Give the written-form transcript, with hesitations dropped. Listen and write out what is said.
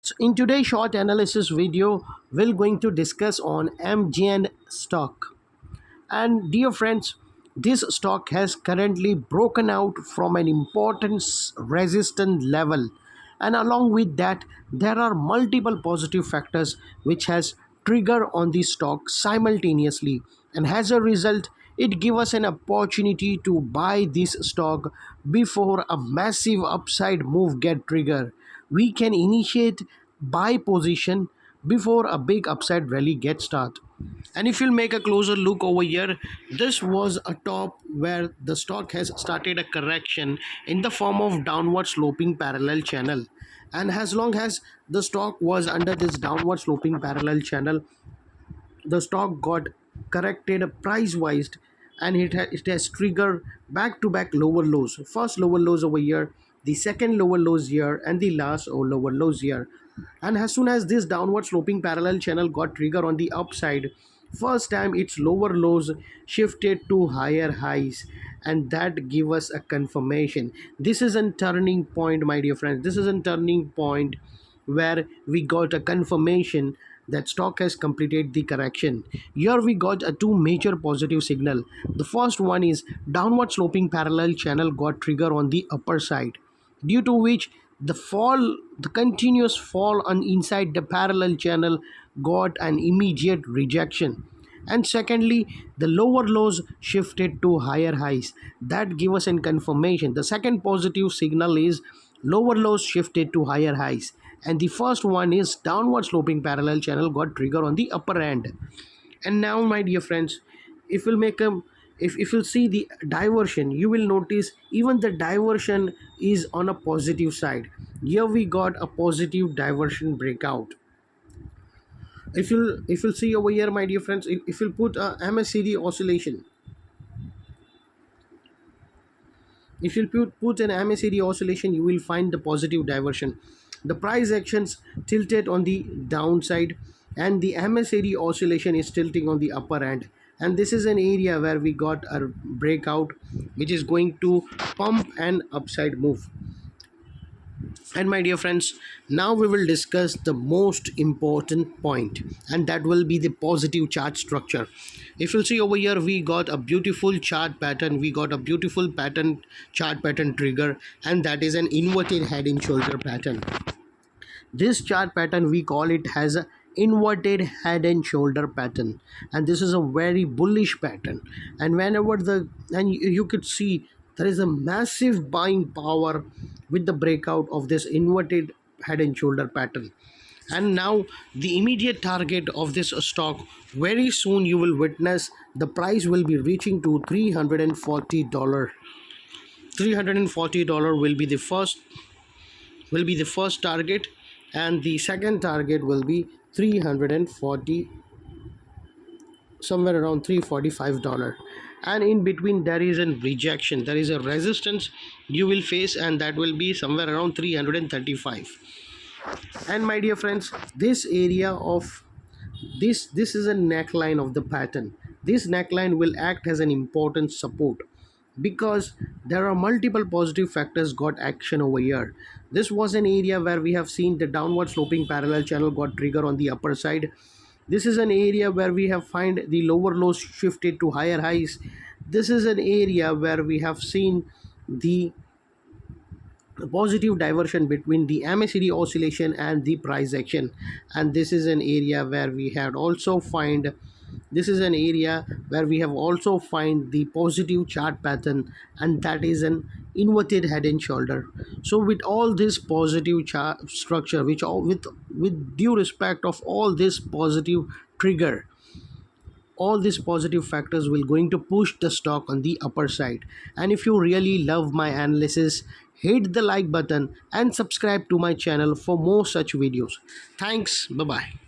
So in today's short analysis video, we're going to discuss on Amgen stock. And dear friends, this stock has currently broken out from an important resistance level. And along with that, there are multiple positive factors which has trigger on the stock simultaneously. And as a result, it gives us an opportunity to buy this stock before a massive upside move get triggered. We can initiate buy position before a big upside rally gets started. And if you'll make a closer look over here, this was a top where the stock has started a correction in the form of downward sloping parallel channel. And as long as the stock was under this downward sloping parallel channel, the stock got corrected price wise, and it has triggered back to back lower lows. First lower lows over here, the second lower lows here, and the last lower lows here. And as soon as this downward sloping parallel channel got triggered on the upside, first time its lower lows shifted to higher highs, and that give us a confirmation. This is a turning point, my dear friends. This is a turning point where we got a confirmation that stock has completed the correction. Here we got a two major positive signal. The first one is downward sloping parallel channel got trigger on the upper side, due to which the continuous fall on inside the parallel channel got an immediate rejection. And secondly, the lower lows shifted to higher highs. That give us a confirmation. The second positive signal is lower lows shifted to higher highs, and the first one is downward sloping parallel channel got trigger on the upper end. And now, my dear friends, if we'll make a if you'll see the diversion, you will notice even the diversion is on a positive side. Here we got a positive diversion breakout. If you'll see over here, my dear friends, if you'll put a MACD oscillation, if you put an MACD oscillation, you will find the positive diversion. The price actions tilted on the downside, and the MACD oscillation is tilting on the upper end. And this is an area where we got a breakout which is going to pump an upside move. And my dear friends, now we will discuss the most important point, and that will be the positive chart structure. If you'll see over here, we got a beautiful chart pattern. We got a beautiful chart pattern trigger, and that is an inverted head and shoulder pattern. This chart pattern, we call it as a inverted head and shoulder pattern, and this is a very bullish pattern. And whenever you could see there is a massive buying power with the breakout of this inverted head and shoulder pattern. And now the immediate target of this stock, very soon you will witness the price will be reaching to $340. $340 will be the first target, and the second target will be 340, somewhere around $345. And in between there is a rejection, there is a resistance you will face, and that will be somewhere around 335. And my dear friends, this area of this is a neckline of the pattern. This neckline will act as an important support, because there are multiple positive factors got action over here. This was an area where we have seen the downward sloping parallel channel got trigger on the upper side. This is an area where we have find the lower lows shifted to higher highs. This is an area where we have seen the positive diversion between the MACD oscillation and the price action. And this is an area where we have also find the positive chart pattern, and that is an inverted head and shoulder. So with all this positive chart structure, with due respect of all this positive trigger, all these positive factors will going to push the stock on the upper side. And if you really love my analysis, hit the like button and subscribe to my channel for more such videos. Thanks. Bye bye.